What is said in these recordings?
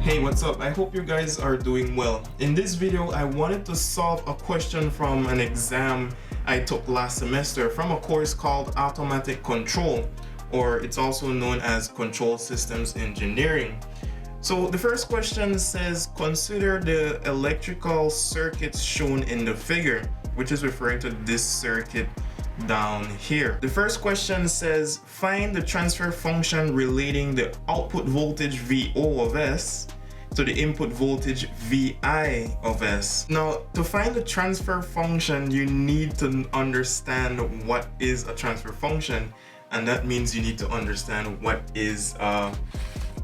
Hey, what's up? I hope you guys are doing well. In this video, I wanted to solve a question from an exam I took last semester from a course called Automatic Control, or it's also known as Control Systems Engineering. So the first question says, consider the electrical circuits shown in the figure, which is referring to this circuit down here. The first question says, find the transfer function relating the output voltage VO of S to the input voltage VI of S. Now, to find the transfer function, you need to understand what is a transfer function, and that means you need to understand what is a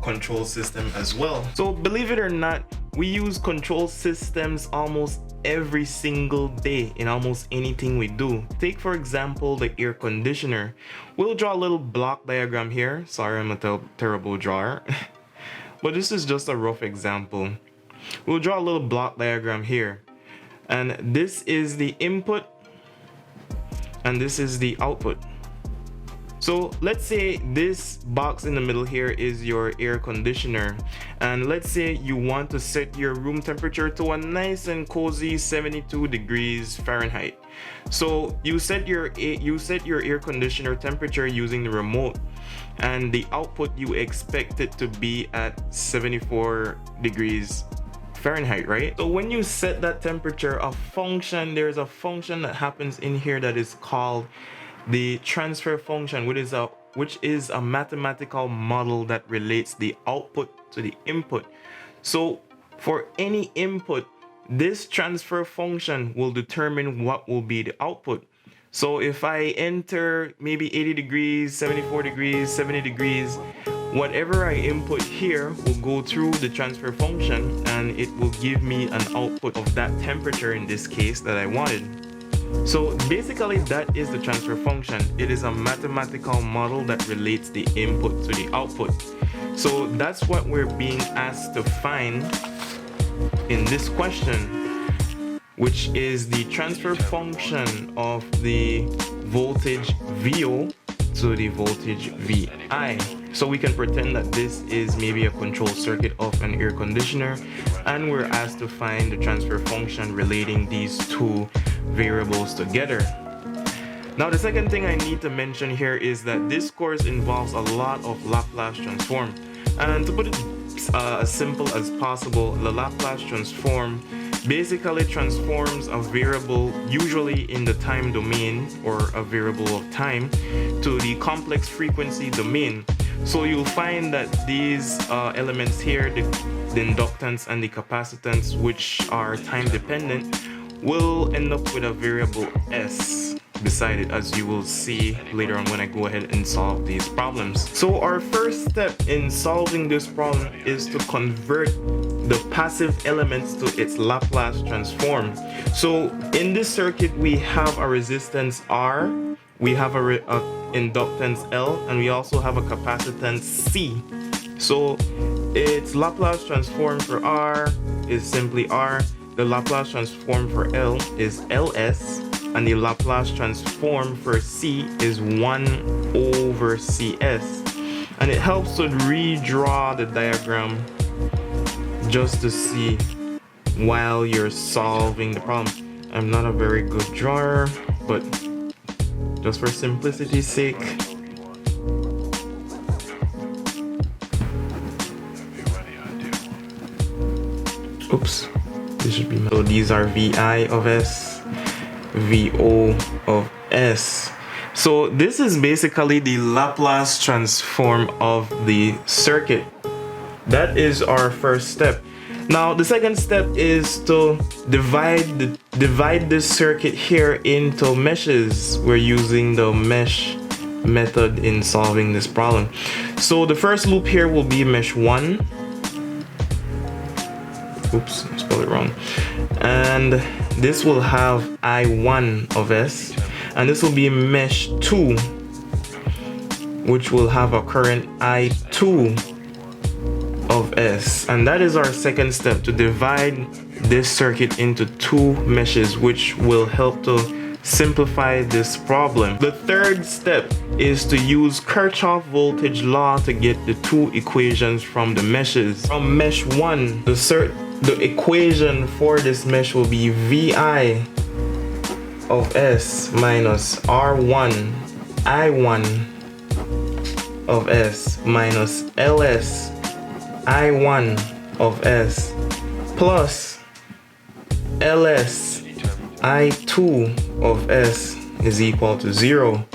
control system as well. So believe it or not, we use control systems almost every single day in almost anything we do. Take for example the air conditioner. We'll draw a little block diagram here. Sorry, I'm a terrible drawer. But this is just a rough example. We'll draw a little block diagram here. And this is the input and this is the output. So let's say this box in the middle here is your air conditioner, and let's say you want to set your room temperature to a nice and cozy 72 degrees Fahrenheit. So you set your air conditioner temperature using the remote, and the output you expect it to be at 74 degrees Fahrenheit, right? So when you set that temperature, there's a function that happens in here that is called the transfer function, which is a mathematical model that relates the output to the input. So for any input, this transfer function will determine what will be the output. So if I enter maybe 80 degrees, 74 degrees, 70 degrees, whatever I input here will go through the transfer function, and it will give me an output of that temperature in this case that I wanted. So basically that is the transfer function. It is a mathematical model that relates the input to the output. So that's what we're being asked to find in this question, which is the transfer function of the voltage VO to the voltage VI. So we can pretend that this is maybe a control circuit of an air conditioner, and we're asked to find the transfer function relating these two variables together. Now the second thing I need to mention here is that this course involves a lot of Laplace transform, and to put it as simple as possible, the Laplace transform basically transforms a variable, usually in the time domain or a variable of time, to the complex frequency domain. So you'll find that these elements here, the inductance and the capacitance, which are time dependent, will end up with a variable S beside it, as you will see later on when I go ahead and solve these problems. So our first step in solving this problem is to convert the passive elements to its Laplace transform. So in this circuit we have a resistance R, we have a inductance L, and we also have a capacitance C. So its Laplace transform for R is simply R, the Laplace transform for L is LS, and the Laplace transform for C is 1 over CS. And it helps to redraw the diagram just to see while you're solving the problem. I'm not a very good drawer, but just for simplicity's sake, oops, this should be. So these are VI of S, VO of S. So this is basically the Laplace transform of the circuit. That is our first step. Now the second step is to divide this circuit here into meshes. We're using the mesh method in solving this problem. So the first loop here will be mesh 1. Oops, I spelled it wrong. And this will have I1 of S, and this will be mesh 2, which will have a current I2 of S. And that is our second step, to divide this circuit into two meshes, which will help to simplify this problem. The third step is to use Kirchhoff voltage law to get the two equations from the meshes. From mesh 1, the equation for this mesh will be VI of S minus R1 I1 of S minus LS I1 of S plus LS I2 of S is equal to 0.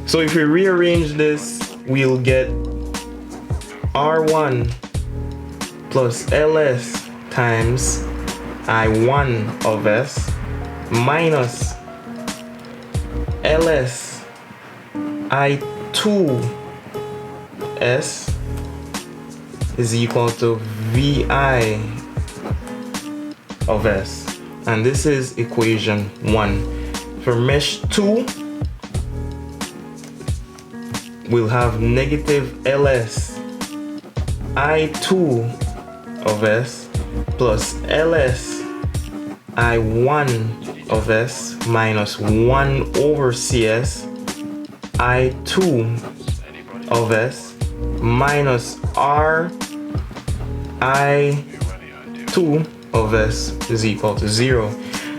So if we rearrange this, we'll get R1 plus LS times I1 of S minus LS I2 S is equal to VI of S. And this is equation 1. For mesh 2, we'll have negative LS I2 of S plus LS I1 of S minus 1 over CS I2 of S minus R I2 of S is equal to 0.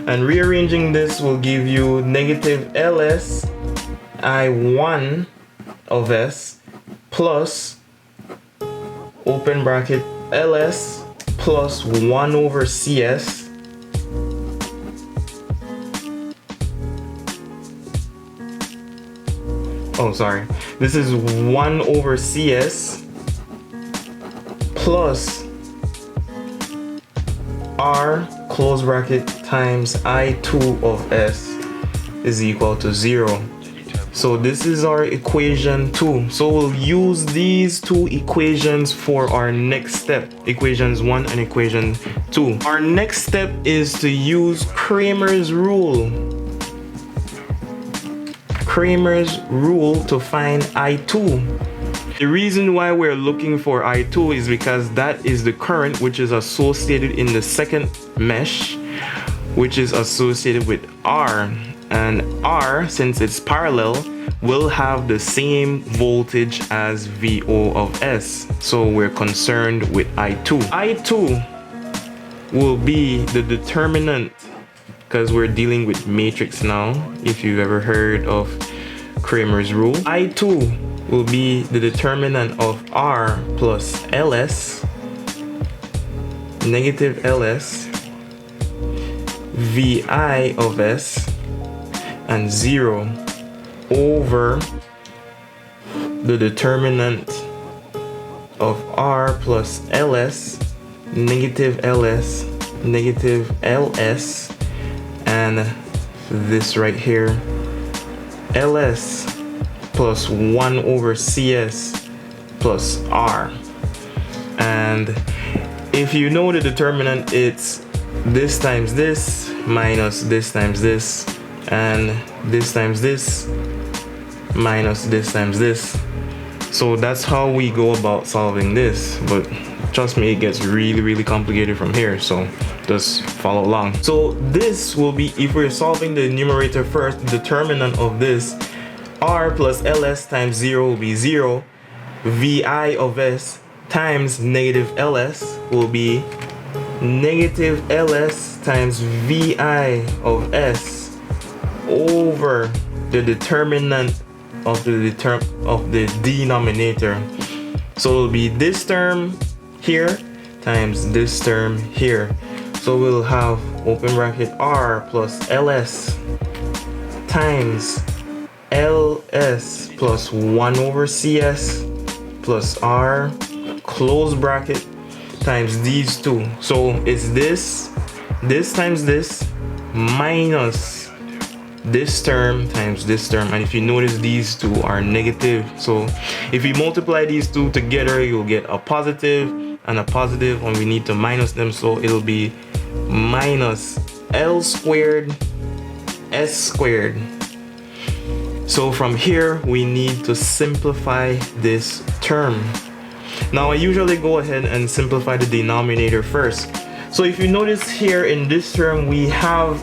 And rearranging this will give you negative LS I1 of S plus open bracket LS plus 1 over CS this is 1 over CS plus R close bracket times I2 of S is equal to 0. So this is our equation 2. So we'll use these two equations for our next step, equations 1 and equation 2. Our next step is to use Cramer's rule. Cramer's rule to find I2. The reason why we're looking for I2 is because that is the current which is associated in the second mesh, which is associated with R. And R, since it's parallel, will have the same voltage as VO of S. So we're concerned with I2. I2 will be the determinant, because we're dealing with matrix now, if you've ever heard of Cramer's rule. I2 will be the determinant of R plus LS, negative LS, VI of S, and 0 over the determinant of R plus LS, negative LS, negative LS, and this right here, LS plus 1 over CS plus R. And if you know the determinant, it's this times this minus this times this, and this times this minus this times this. So that's how we go about solving this, but trust me, it gets really complicated from here, so just follow along. So this will be, if we're solving the numerator first, the determinant of this, R plus LS times 0 will be 0. VI of S times negative LS will be negative LS times VI of S over the determinant of the denominator. So it'll be this term here times this term here. So we'll have open bracket R plus LS times LS plus 1 over CS plus R close bracket times these two. So it's this times this minus this term times this term, and if you notice, these two are negative. So if you multiply these two together, you'll get a positive and a positive, and we need to minus them, so it'll be minus L squared S squared. So from here we need to simplify this term. Now I usually go ahead and simplify the denominator first. So if you notice here in this term, we have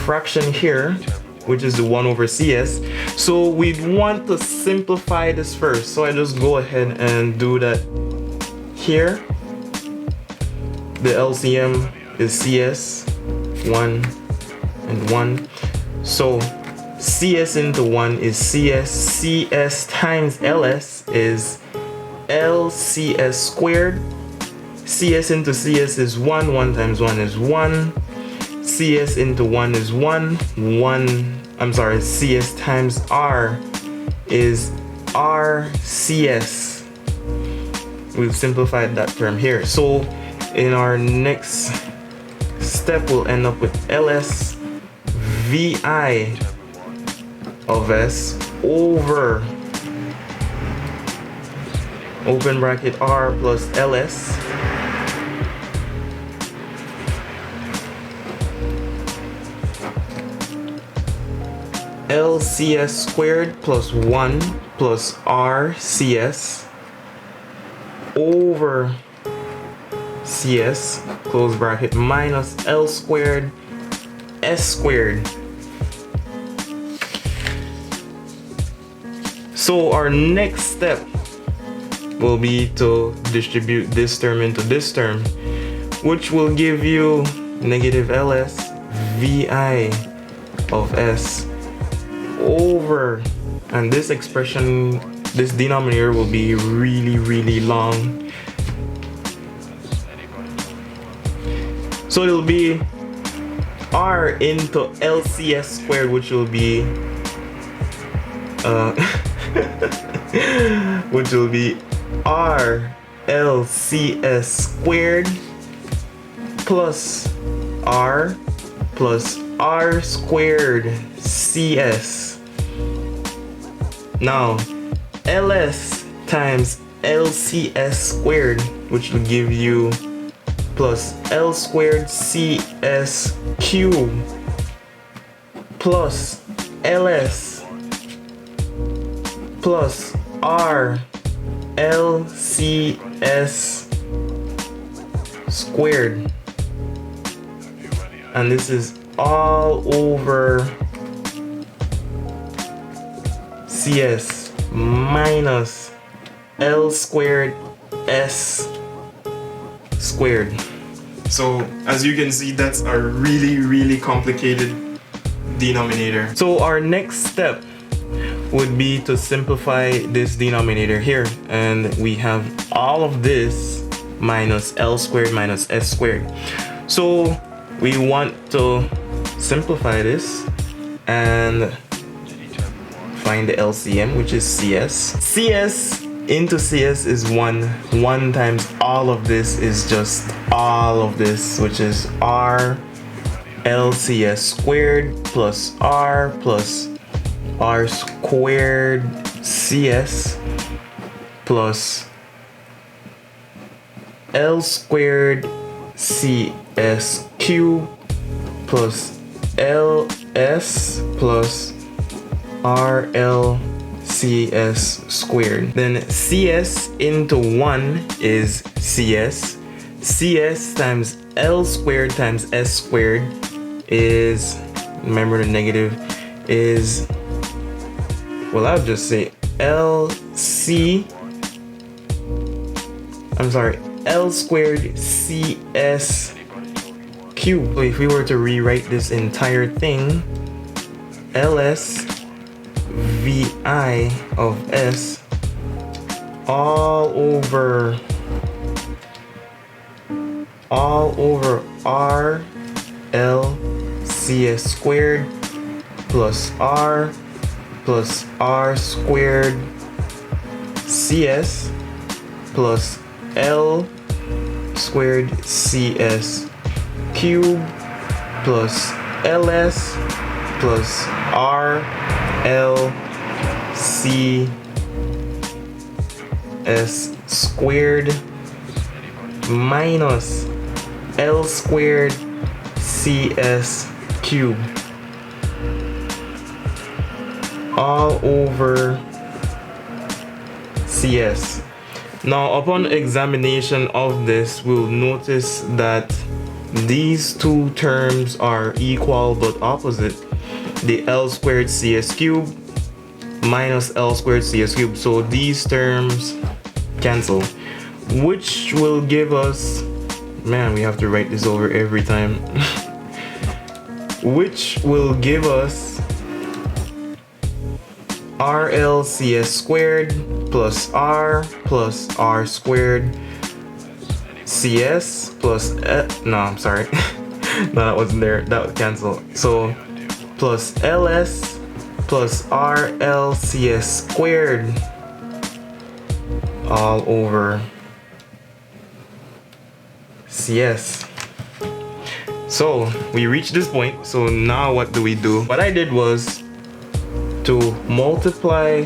fraction here, which is the 1 over CS. So we'd want to simplify this first. So I just go ahead and do that here. The LCM is CS, 1 and 1. So CS into 1 is CS. CS times LS is LCS squared. CS into CS is 1. 1 times 1 is 1. CS into 1 is 1. CS times R is RCS. We've simplified that term here. So in our next step, we'll end up with LS VI of S over open bracket R plus LS LCS squared plus 1 plus RCS over CS close bracket minus L squared S squared. So our next step will be to distribute this term into this term, which will give you negative LS VI of S over, and this expression, this denominator will be really long. So it'll be R into LCS squared, which will be which will be R LCS squared plus R squared CS. Now LS times LCS squared, which will give you plus L squared CS cube plus LS plus R LCS squared, and this is all over CS minus L squared S squared. So as you can see, that's a really complicated denominator. So our next step would be to simplify this denominator here, and we have all of this minus L squared minus S squared. So we want to simplify this and find the LCM, which is CS. CS into CS is 1. 1 times all of this is just all of this, which is R LCS squared plus R squared CS plus L squared CS cube plus LS plus RLCS squared. Then CS into 1 is CS. CS times L squared times S squared is, remember the negative, is, well, I'll just say L squared CS cube. So if we were to rewrite this entire thing, LS VI of S all over R LCS squared plus R squared CS plus L squared CS cube plus LS plus R LCS squared minus L squared CS cube all over CS. Now upon examination of this, we'll notice that these two terms are equal but opposite, the L squared CS cube minus L squared CS cube. So these terms cancel, which will give us, man, we have to write this over every time, which will give us RLCS squared plus R squared CS plus no, I'm sorry. No, that wasn't there. That would cancel. So plus LS plus RLCS squared all over CS. So we reached this point. So now what do we do? What I did was to multiply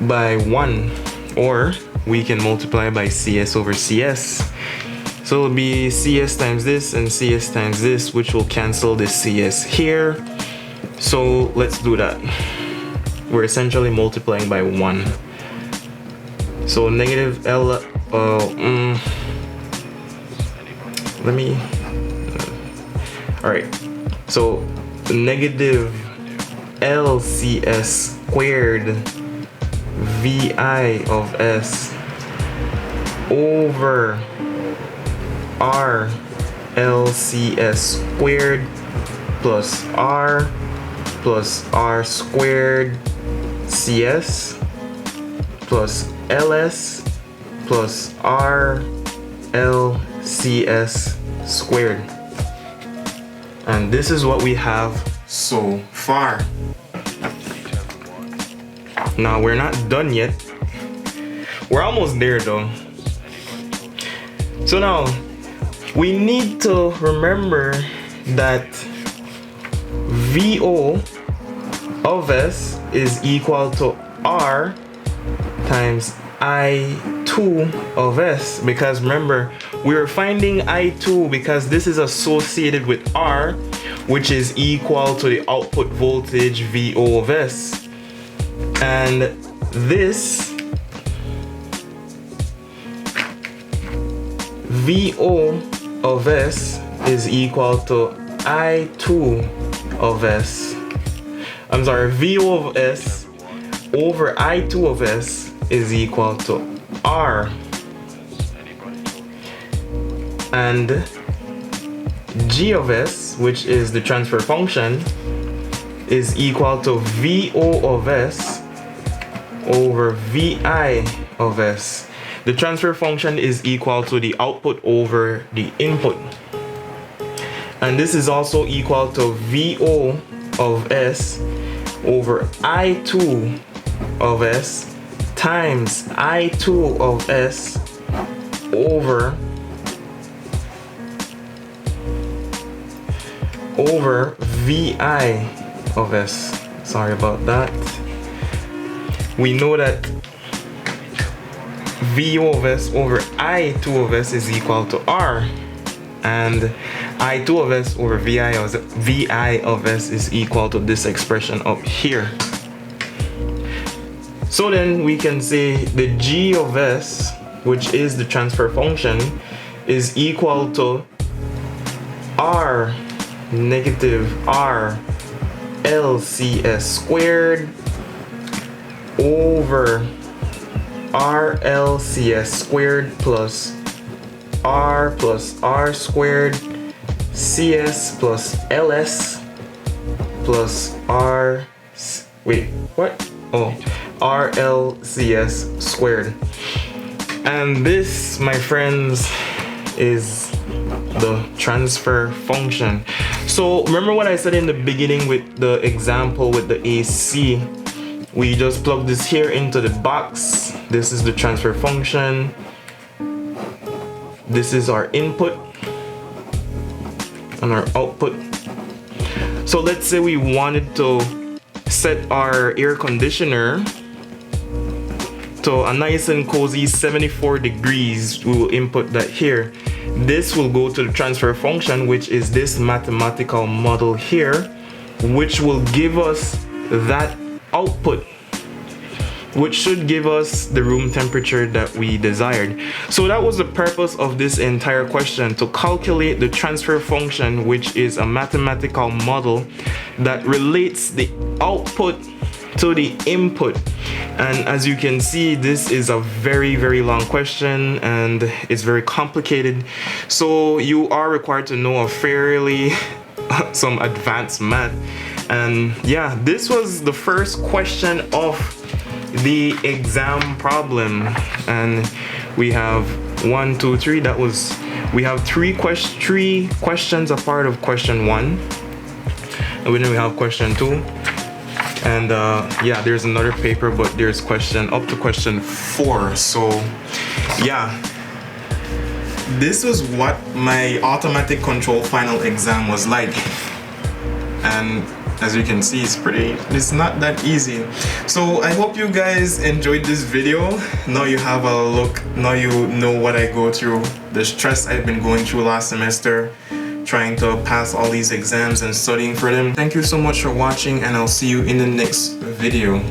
by 1, or we can multiply by CS over CS. So it'll be CS times this and CS times this, which will cancel this CS here. So let's do that. We're essentially multiplying by 1. So negative L, let me, all right. So negative LCS squared VI of S over R LCS squared plus R squared CS plus LS plus R LCS squared. And this is what we have so far. Now we're not done yet. We're almost there though. So now we need to remember that VO of S is equal to R times I2 of S, because remember we're finding I2 because this is associated with R, which is equal to the output voltage VO of S. And this VO of S is equal to I2 of S. I'm sorry, VO of S over I2 of S is equal to R. And G of S, which is the transfer function, is equal to VO of S over VI of S. The transfer function is equal to the output over the input. And this is also equal to VO of S over I2 of S times I2 of S over VI of S. Sorry about that. We know that VO of S over I2 of S is equal to R, and I2 of S over VI of S is equal to this expression up here. So then we can say the G of S, which is the transfer function, is equal to R negative R LCS squared over R LCS squared plus R squared CS plus LS plus R, wait, what? Oh, RLCS squared. And this, my friends, is the transfer function. So remember what I said in the beginning with the example with the AC? We just plug this here into the box. This is the transfer function. This is our input and our output. So let's say we wanted to set our air conditioner to a nice and cozy 74 degrees. We will input that here. This will go to the transfer function, which is this mathematical model here, which will give us that output. which should give us the room temperature that we desired. So that was the purpose of this entire question, to calculate the transfer function, which is a mathematical model that relates the output to the input. And as you can see, this is a very long question and it's very complicated, so you are required to know a fairly some advanced math. And yeah, this was the first question of the exam problem, and we have 1, 2, 3. That was, we have three questions a part of question 1, and then we have question 2. And yeah, there's another paper, but there's question up to question 4. So yeah, this was what my automatic control final exam was like. And as you can see, it's not that easy. So I hope you guys enjoyed this video. Now you have a look, now you know what I go through, the stress I've been going through last semester, trying to pass all these exams and studying for them. Thank you so much for watching, and I'll see you in the next video.